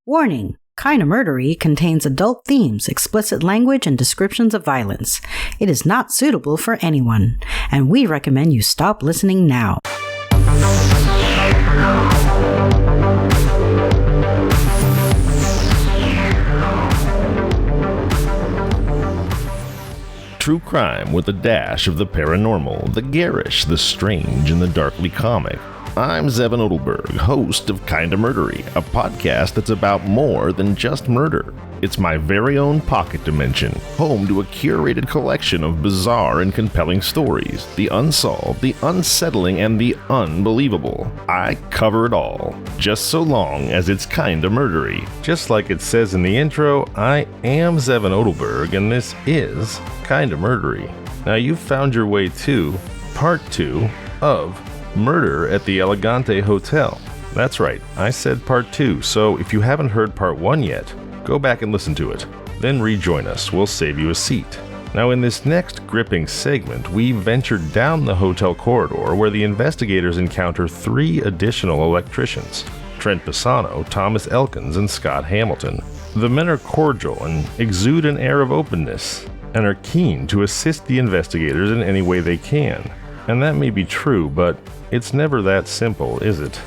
Warning! Kinda Murdery contains adult themes, explicit language, and descriptions of violence. It is not suitable for anyone, and we recommend you stop listening now. True crime with a dash of the paranormal, the garish, the strange, and the darkly comic. I'm Zevin Odelberg, host of Kinda Murdery, a podcast that's about more than just murder. It's my very own pocket dimension, home to a curated collection of bizarre and compelling stories, the unsolved, the unsettling, and the unbelievable. I cover it all, just so long as it's kinda murdery. Just like it says in the intro, I am Zevin Odelberg, and this is Kinda Murdery. Now you've found your way to part 2 of Murder at the Elegante Hotel. That's right, I said part 2, so if you haven't heard part 1 yet, go back and listen to it. Then rejoin us, we'll save you a seat. Now in this next gripping segment, we venture down the hotel corridor where the investigators encounter 3 additional electricians, Trent Pisano, Thomas Elkins, and Scott Hamilton. The men are cordial and exude an air of openness, and are keen to assist the investigators in any way they can. And that may be true, but it's never that simple, is it?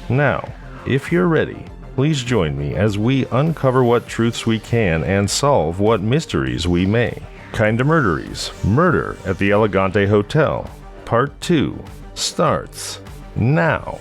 Now, if you're ready, please join me as we uncover what truths we can and solve what mysteries we may. Kinda Murderies, Murder at the Elegante Hotel, Part 2, starts now.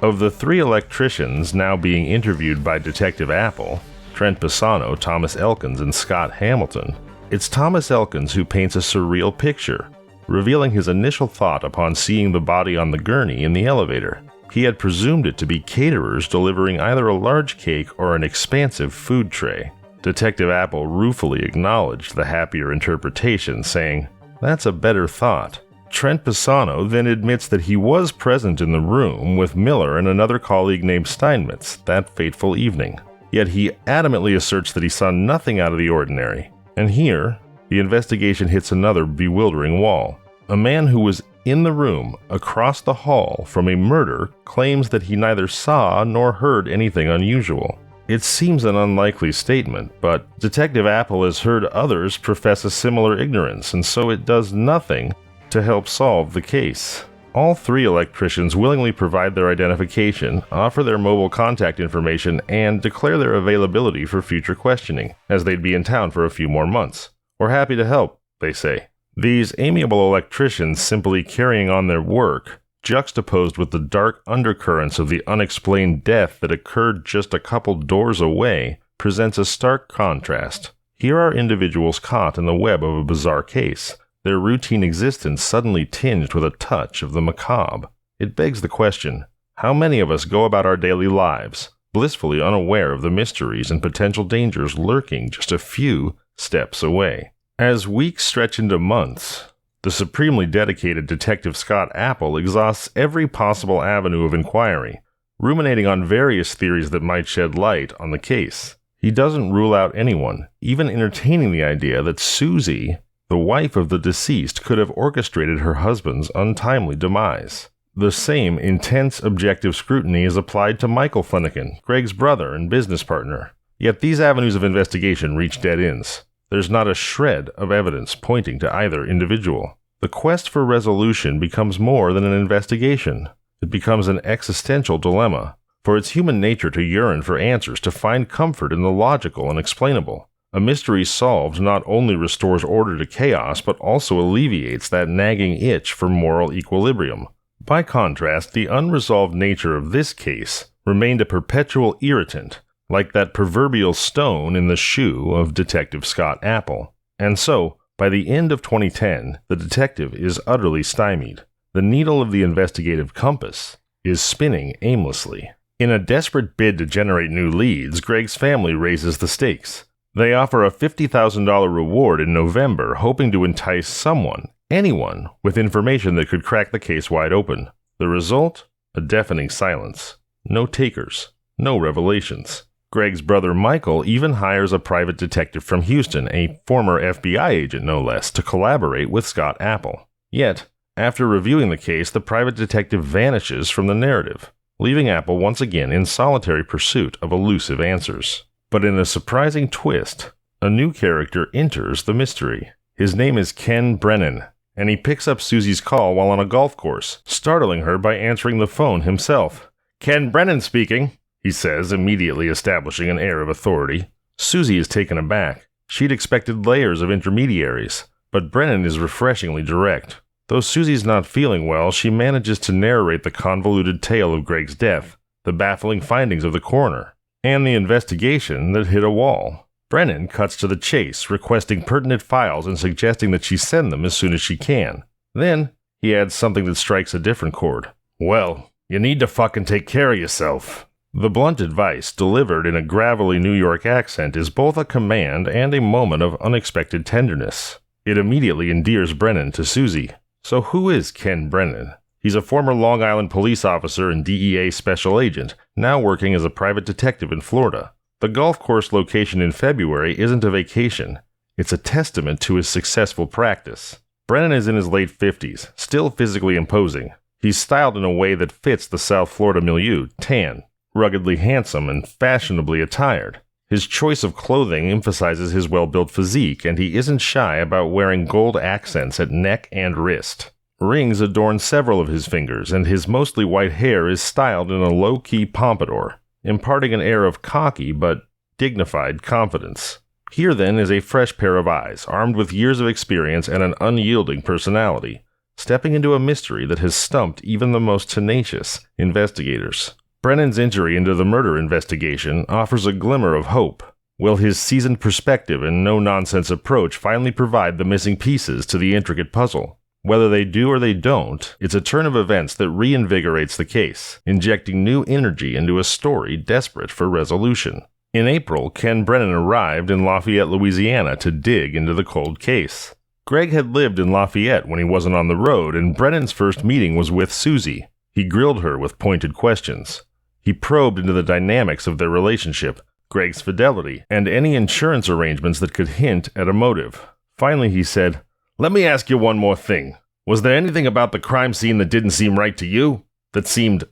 Of the 3 electricians now being interviewed by Detective Apple, Trent Pisano, Thomas Elkins, and Scott Hamilton, it's Thomas Elkins who paints a surreal picture, revealing his initial thought upon seeing the body on the gurney in the elevator. He had presumed it to be caterers delivering either a large cake or an expansive food tray. Detective Apple ruefully acknowledged the happier interpretation, saying, "That's a better thought." Trent Pisano then admits that he was present in the room with Miller and another colleague named Steinmetz that fateful evening. Yet he adamantly asserts that he saw nothing out of the ordinary. And here, the investigation hits another bewildering wall. A man who was in the room across the hall from a murder claims that he neither saw nor heard anything unusual. It seems an unlikely statement, but Detective Apple has heard others profess a similar ignorance, and so it does nothing to help solve the case. All 3 electricians willingly provide their identification, offer their mobile contact information, and declare their availability for future questioning, as they'd be in town for a few more months. "We're happy to help," they say. These amiable electricians simply carrying on their work, juxtaposed with the dark undercurrents of the unexplained death that occurred just a couple doors away, presents a stark contrast. Here are individuals caught in the web of a bizarre case, their routine existence suddenly tinged with a touch of the macabre. It begs the question, how many of us go about our daily lives, blissfully unaware of the mysteries and potential dangers lurking just a few steps away? As weeks stretch into months, the supremely dedicated Detective Scott Apple exhausts every possible avenue of inquiry, ruminating on various theories that might shed light on the case. He doesn't rule out anyone, even entertaining the idea that Susie, the wife of the deceased, could have orchestrated her husband's untimely demise. The same intense objective scrutiny is applied to Michael Flanagan, Greg's brother and business partner. Yet these avenues of investigation reach dead ends. There's not a shred of evidence pointing to either individual. The quest for resolution becomes more than an investigation. It becomes an existential dilemma, for it's human nature to yearn for answers, to find comfort in the logical and explainable. A mystery solved not only restores order to chaos, but also alleviates that nagging itch for moral equilibrium. By contrast, the unresolved nature of this case remained a perpetual irritant, like that proverbial stone in the shoe of Detective Scott Apple. And so, by the end of 2010, the detective is utterly stymied. The needle of the investigative compass is spinning aimlessly. In a desperate bid to generate new leads, Greg's family raises the stakes. They offer a $50,000 reward in November, hoping to entice someone, anyone, with information that could crack the case wide open. The result? A deafening silence. No takers. No revelations. Greg's brother Michael even hires a private detective from Houston, a former FBI agent no less, to collaborate with Scott Apple. Yet, after reviewing the case, the private detective vanishes from the narrative, leaving Apple once again in solitary pursuit of elusive answers. But in a surprising twist, a new character enters the mystery. His name is Ken Brennan, and he picks up Susie's call while on a golf course, startling her by answering the phone himself. "Ken Brennan speaking," he says, immediately establishing an air of authority. Susie is taken aback. She'd expected layers of intermediaries, but Brennan is refreshingly direct. Though Susie's not feeling well, she manages to narrate the convoluted tale of Greg's death, the baffling findings of the coroner, and the investigation that hit a wall. Brennan cuts to the chase, requesting pertinent files and suggesting that she send them as soon as she can. Then, he adds something that strikes a different chord. "Well, you need to fucking take care of yourself." The blunt advice, delivered in a gravelly New York accent, is both a command and a moment of unexpected tenderness. It immediately endears Brennan to Susie. So who is Ken Brennan? He's a former Long Island police officer and DEA special agent, now working as a private detective in Florida. The golf course location in February isn't a vacation. It's a testament to his successful practice. Brennan is in his late 50s, still physically imposing. He's styled in a way that fits the South Florida milieu, tan, ruggedly handsome, and fashionably attired. His choice of clothing emphasizes his well-built physique, and he isn't shy about wearing gold accents at neck and wrist. Rings adorn several of his fingers, and his mostly white hair is styled in a low-key pompadour, imparting an air of cocky but dignified confidence. Here, then, is a fresh pair of eyes, armed with years of experience and an unyielding personality, stepping into a mystery that has stumped even the most tenacious investigators. Brennan's entry into the murder investigation offers a glimmer of hope. Will his seasoned perspective and no-nonsense approach finally provide the missing pieces to the intricate puzzle? Whether they do or they don't, it's a turn of events that reinvigorates the case, injecting new energy into a story desperate for resolution. In April, Ken Brennan arrived in Lafayette, Louisiana to dig into the cold case. Greg had lived in Lafayette when he wasn't on the road, and Brennan's first meeting was with Susie. He grilled her with pointed questions. He probed into the dynamics of their relationship, Greg's fidelity, and any insurance arrangements that could hint at a motive. Finally, he said, "Let me ask you one more thing. Was there anything about the crime scene that didn't seem right to you? That seemed,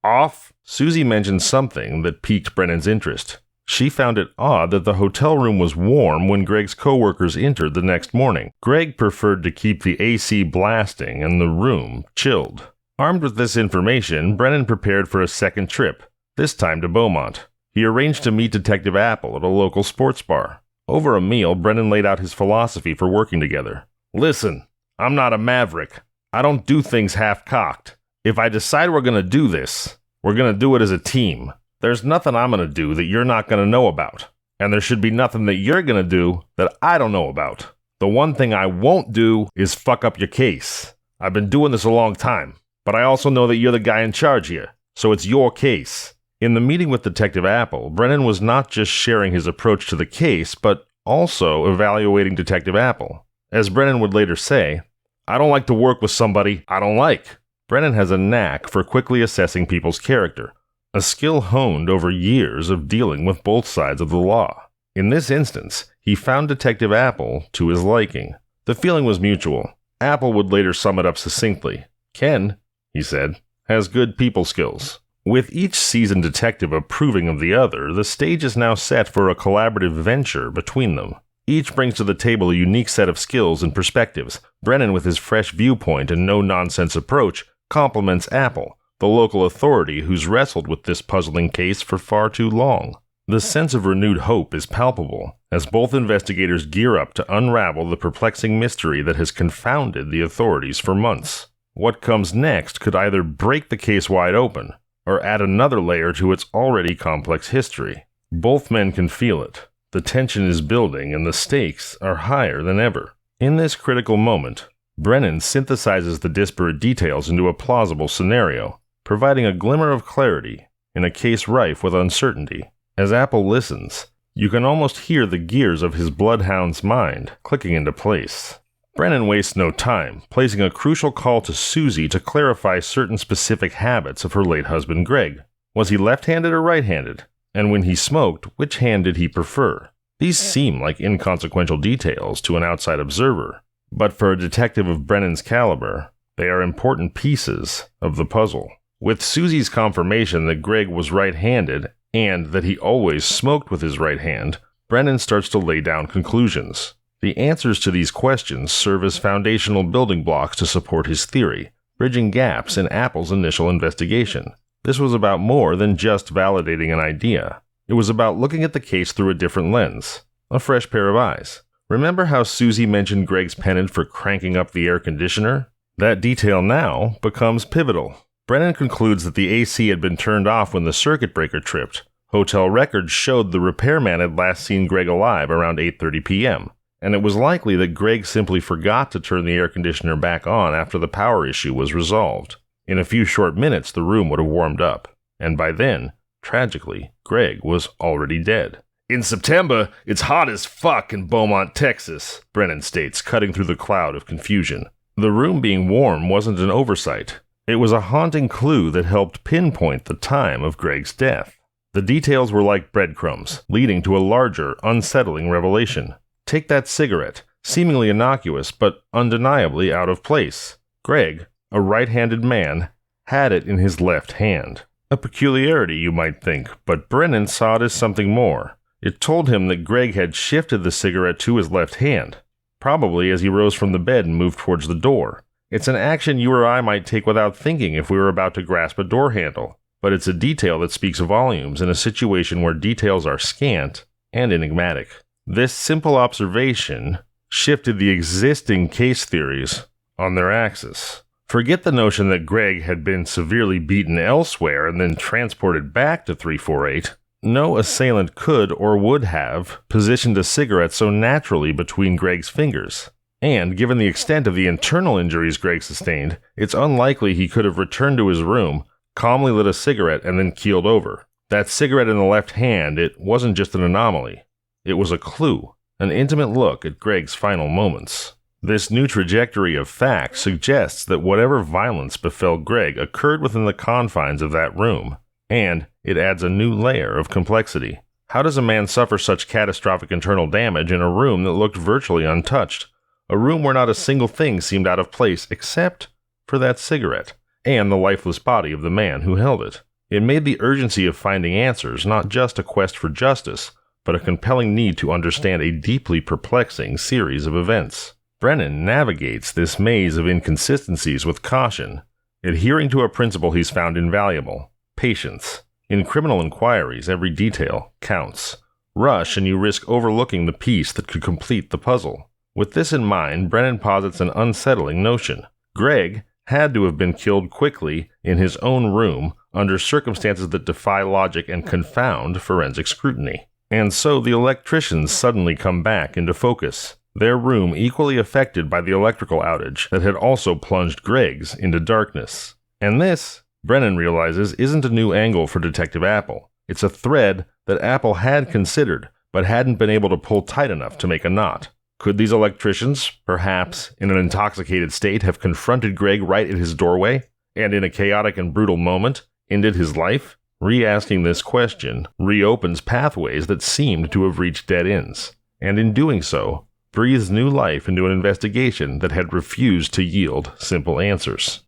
off?" Susie mentioned something that piqued Brennan's interest. She found it odd that the hotel room was warm when Greg's coworkers entered the next morning. Greg preferred to keep the AC blasting and the room chilled. Armed with this information, Brennan prepared for a second trip, this time to Beaumont. He arranged to meet Detective Apple at a local sports bar. Over a meal, Brennan laid out his philosophy for working together. "Listen, I'm not a maverick. I don't do things half-cocked. If I decide we're going to do this, we're going to do it as a team. There's nothing I'm going to do that you're not going to know about. And there should be nothing that you're going to do that I don't know about. The one thing I won't do is fuck up your case. I've been doing this a long time, but I also know that you're the guy in charge here, so it's your case." In the meeting with Detective Apple, Brennan was not just sharing his approach to the case, but also evaluating Detective Apple. As Brennan would later say, "I don't like to work with somebody I don't like." Brennan has a knack for quickly assessing people's character, a skill honed over years of dealing with both sides of the law. In this instance, he found Detective Apple to his liking. The feeling was mutual. Apple would later sum it up succinctly. "Ken," he said, "has good people skills." With each seasoned detective approving of the other, the stage is now set for a collaborative venture between them. Each brings to the table a unique set of skills and perspectives. Brennan, with his fresh viewpoint and no-nonsense approach, compliments Apple, the local authority who's wrestled with this puzzling case for far too long. The sense of renewed hope is palpable, as both investigators gear up to unravel the perplexing mystery that has confounded the authorities for months. What comes next could either break the case wide open, or add another layer to its already complex history. Both men can feel it. The tension is building, and the stakes are higher than ever. In this critical moment, Brennan synthesizes the disparate details into a plausible scenario, providing a glimmer of clarity in a case rife with uncertainty. As Apple listens, you can almost hear the gears of his bloodhound's mind clicking into place. Brennan wastes no time, placing a crucial call to Susie to clarify certain specific habits of her late husband Greg. Was he left-handed or right-handed? And when he smoked, which hand did he prefer? These seem like inconsequential details to an outside observer, but for a detective of Brennan's caliber, they are important pieces of the puzzle. With Susie's confirmation that Greg was right-handed and that he always smoked with his right hand, Brennan starts to lay down conclusions. The answers to these questions serve as foundational building blocks to support his theory, bridging gaps in Apple's initial investigation. This was about more than just validating an idea. It was about looking at the case through a different lens, a fresh pair of eyes. Remember how Susie mentioned Greg's penchant for cranking up the air conditioner? That detail now becomes pivotal. Brennan concludes that the AC had been turned off when the circuit breaker tripped. Hotel records showed the repairman had last seen Greg alive around 8:30 p.m., and it was likely that Greg simply forgot to turn the air conditioner back on after the power issue was resolved. In a few short minutes, the room would have warmed up, and by then, tragically, Greg was already dead. "In September, it's hot as fuck in Beaumont, Texas," Brennan states, cutting through the cloud of confusion. The room being warm wasn't an oversight. It was a haunting clue that helped pinpoint the time of Greg's death. The details were like breadcrumbs, leading to a larger, unsettling revelation. Take that cigarette, seemingly innocuous but undeniably out of place. Greg, a right-handed man, had it in his left hand. A peculiarity, you might think, but Brennan saw it as something more. It told him that Greg had shifted the cigarette to his left hand, probably as he rose from the bed and moved towards the door. It's an action you or I might take without thinking if we were about to grasp a door handle, but it's a detail that speaks volumes in a situation where details are scant and enigmatic. This simple observation shifted the existing case theories on their axis. Forget the notion that Greg had been severely beaten elsewhere and then transported back to 348. No assailant could or would have positioned a cigarette so naturally between Greg's fingers. And given the extent of the internal injuries Greg sustained, it's unlikely he could have returned to his room, calmly lit a cigarette, and then keeled over. That cigarette in the left hand, it wasn't just an anomaly. It was a clue, an intimate look at Greg's final moments. This new trajectory of fact suggests that whatever violence befell Greg occurred within the confines of that room, and it adds a new layer of complexity. How does a man suffer such catastrophic internal damage in a room that looked virtually untouched? A room where not a single thing seemed out of place except for that cigarette and the lifeless body of the man who held it. It made the urgency of finding answers not just a quest for justice, but a compelling need to understand a deeply perplexing series of events. Brennan navigates this maze of inconsistencies with caution, adhering to a principle he's found invaluable: patience. In criminal inquiries, every detail counts. Rush and you risk overlooking the piece that could complete the puzzle. With this in mind, Brennan posits an unsettling notion. Greg had to have been killed quickly in his own room under circumstances that defy logic and confound forensic scrutiny. And so the electricians suddenly come back into focus, their room equally affected by the electrical outage that had also plunged Greg's into darkness. And this, Brennan realizes, isn't a new angle for Detective Apple. It's a thread that Apple had considered, but hadn't been able to pull tight enough to make a knot. Could these electricians, perhaps in an intoxicated state, have confronted Greg right at his doorway, and in a chaotic and brutal moment, ended his life? Re-asking this question reopens pathways that seemed to have reached dead ends, and in doing so, breathes new life into an investigation that had refused to yield simple answers.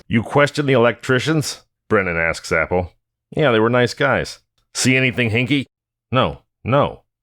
"You question the electricians?" Brennan asks Apple. "Yeah, they were nice guys." "See anything hinky?" No,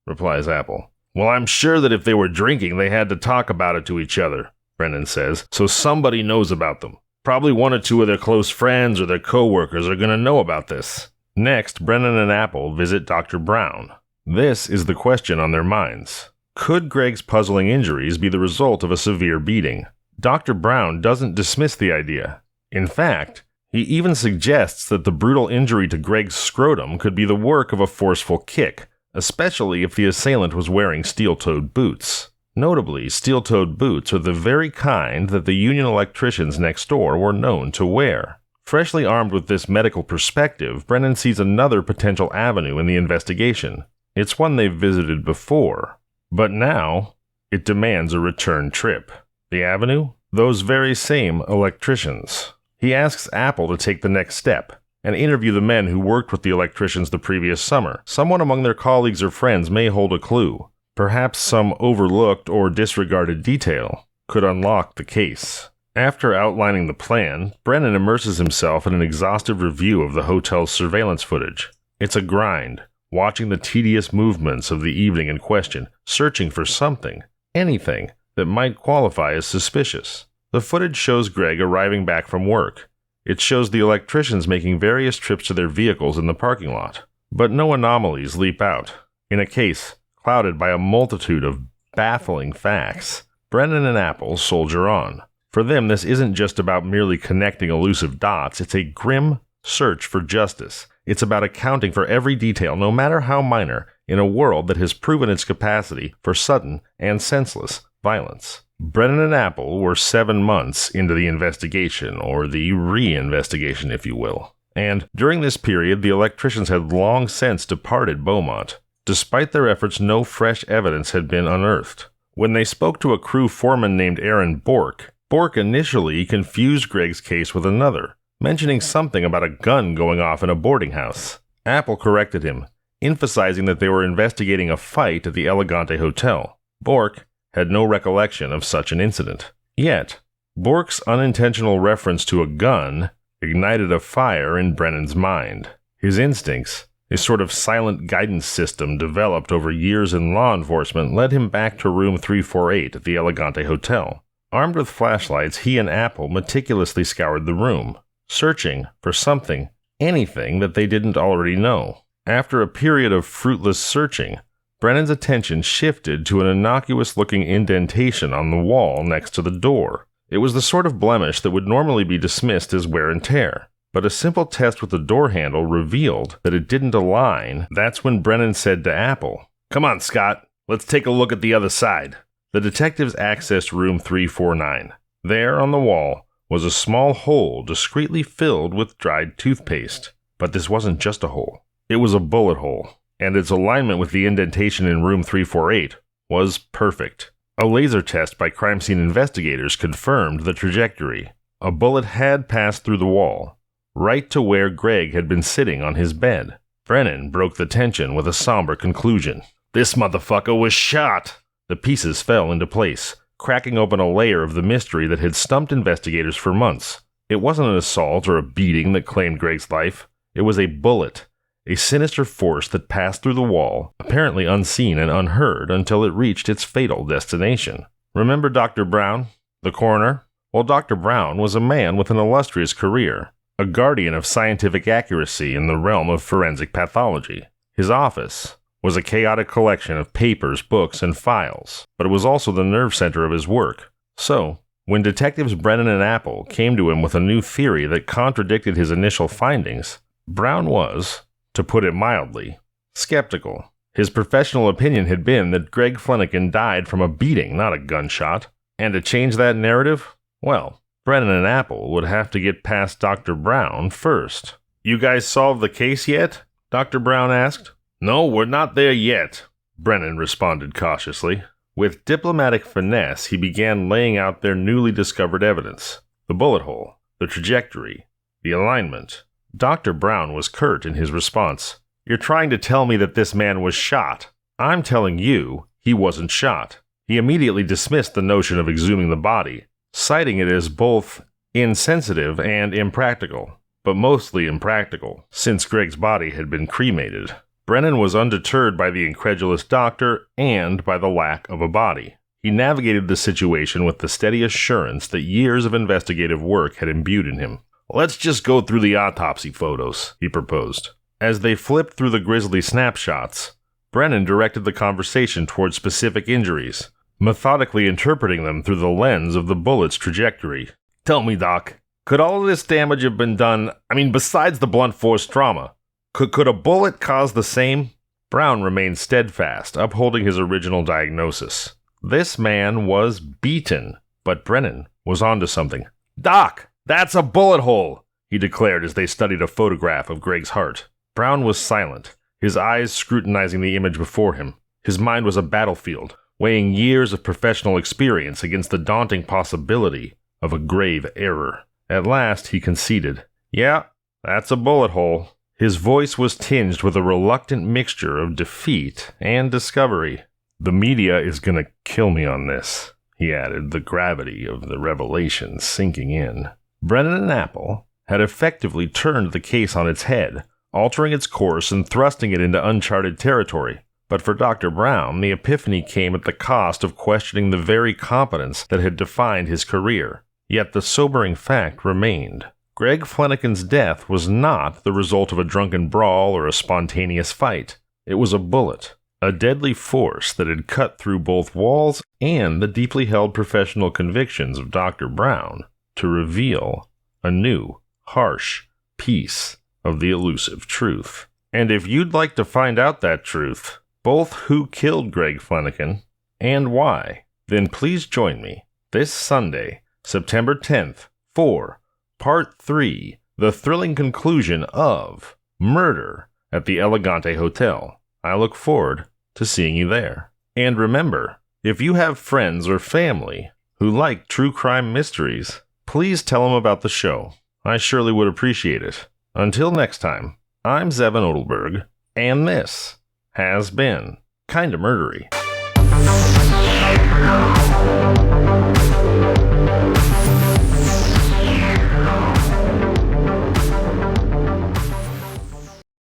replies Apple. "Well, I'm sure that if they were drinking, they had to talk about it to each other," Brennan says, "so somebody knows about them. Probably one or two of their close friends or their co-workers are going to know about this." Next, Brennan and Apple visit Dr. Brown. This is the question on their minds. Could Greg's puzzling injuries be the result of a severe beating? Dr. Brown doesn't dismiss the idea. In fact, he even suggests that the brutal injury to Greg's scrotum could be the work of a forceful kick, especially if the assailant was wearing steel-toed boots. Notably, steel-toed boots are the very kind that the union electricians next door were known to wear. Freshly armed with this medical perspective, Brennan sees another potential avenue in the investigation. It's one they've visited before, but now It demands a return trip. The avenue? Those very same electricians. He asks Apple to take the next step and interview the men who worked with the electricians the previous summer. Someone among their colleagues or friends may hold a clue. Perhaps some overlooked or disregarded detail could unlock the case. After outlining the plan, Brennan immerses himself in an exhaustive review of the hotel's surveillance footage. It's a grind, watching the tedious movements of the evening in question, searching for something, anything, that might qualify as suspicious. The footage shows Greg arriving back from work. It shows the electricians making various trips to their vehicles in the parking lot. But no anomalies leap out. In a case clouded by a multitude of baffling facts, Brennan and Apple soldier on. For them, this isn't just about merely connecting elusive dots, it's a grim search for justice. It's about accounting for every detail, no matter how minor, in a world that has proven its capacity for sudden and senseless violence. Brennan and Apple were 7 months into the investigation, or the re-investigation, if you will. And during this period, the electricians had long since departed Beaumont. Despite their efforts, no fresh evidence had been unearthed. When they spoke to a crew foreman named Aaron Bork initially confused Greg's case with another, mentioning something about a gun going off in a boarding house. Apple corrected him, emphasizing that they were investigating a fight at the Elegante Hotel. Bork had no recollection of such an incident. Yet, Bork's unintentional reference to a gun ignited a fire in Brennan's mind. His instincts, a sort of silent guidance system developed over years in law enforcement, led him back to room 348 at the Elegante Hotel. Armed with flashlights, he and Apple meticulously scoured the room, searching for something, anything that they didn't already know. After a period of fruitless searching, Brennan's attention shifted to an innocuous-looking indentation on the wall next to the door. It was the sort of blemish that would normally be dismissed as wear and tear, but a simple test with the door handle revealed that it didn't align. That's when Brennan said to Apple, "Come on, Scott, let's take a look at the other side." The detectives accessed room 349. There, on the wall, was a small hole discreetly filled with dried toothpaste. But this wasn't just a hole. It was a bullet hole, and its alignment with the indentation in room 348 was perfect. A laser test by crime scene investigators confirmed the trajectory. A bullet had passed through the wall, right to where Greg had been sitting on his bed. Brennan broke the tension with a somber conclusion. "This motherfucker was shot!" The pieces fell into place, cracking open a layer of the mystery that had stumped investigators for months. It wasn't an assault or a beating that claimed Greg's life. It was a bullet, a sinister force that passed through the wall, apparently unseen and unheard until it reached its fatal destination. Remember Dr. Brown, the coroner? Well, Dr. Brown was a man with an illustrious career, a guardian of scientific accuracy in the realm of forensic pathology. His office was a chaotic collection of papers, books, and files, but it was also the nerve center of his work. So, when detectives Brennan and Apple came to him with a new theory that contradicted his initial findings, Brown was, to put it mildly, skeptical. His professional opinion had been that Greg Flanagan died from a beating, not a gunshot. And to change that narrative, well, Brennan and Apple would have to get past Dr. Brown first. "You guys solved the case yet?" Dr. Brown asked. "No, we're not there yet," Brennan responded cautiously. With diplomatic finesse, he began laying out their newly discovered evidence. The bullet hole, the trajectory, the alignment. Dr. Brown was curt in his response. "You're trying to tell me that this man was shot. I'm telling you he wasn't shot." He immediately dismissed the notion of exhuming the body, citing it as both insensitive and impractical, but mostly impractical, since Greg's body had been cremated. Brennan was undeterred by the incredulous doctor and by the lack of a body. He navigated the situation with the steady assurance that years of investigative work had imbued in him. "Let's just go through the autopsy photos," he proposed. As they flipped through the grisly snapshots, Brennan directed the conversation toward specific injuries, methodically interpreting them through the lens of the bullet's trajectory. "Tell me, Doc, could all of this damage have been done, besides the blunt force trauma? Could a bullet cause the same?" Brown remained steadfast, upholding his original diagnosis. This man was beaten, but Brennan was onto something. "Doc, that's a bullet hole," he declared as they studied a photograph of Greg's heart. Brown was silent, his eyes scrutinizing the image before him. His mind was a battlefield, weighing years of professional experience against the daunting possibility of a grave error. At last, he conceded, "Yeah, that's a bullet hole." His voice was tinged with a reluctant mixture of defeat and discovery. "The media is gonna kill me on this," he added, the gravity of the revelation sinking in. Brennan and Apple had effectively turned the case on its head, altering its course and thrusting it into uncharted territory. But for Dr. Brown, the epiphany came at the cost of questioning the very competence that had defined his career. Yet the sobering fact remained. Greg Flanagan's death was not the result of a drunken brawl or a spontaneous fight. It was a bullet, a deadly force that had cut through both walls and the deeply held professional convictions of Dr. Brown to reveal a new, harsh piece of the elusive truth. And if you'd like to find out that truth, both who killed Greg Flanagan and why, then please join me this Sunday, September 10th, for Part 3, the thrilling conclusion of Murder at the Elegante Hotel. I look forward to seeing you there. And remember, if you have friends or family who like true crime mysteries, please tell them about the show. I surely would appreciate it. Until next time, I'm Zevin Odelberg, and this has been Kinda Murdery.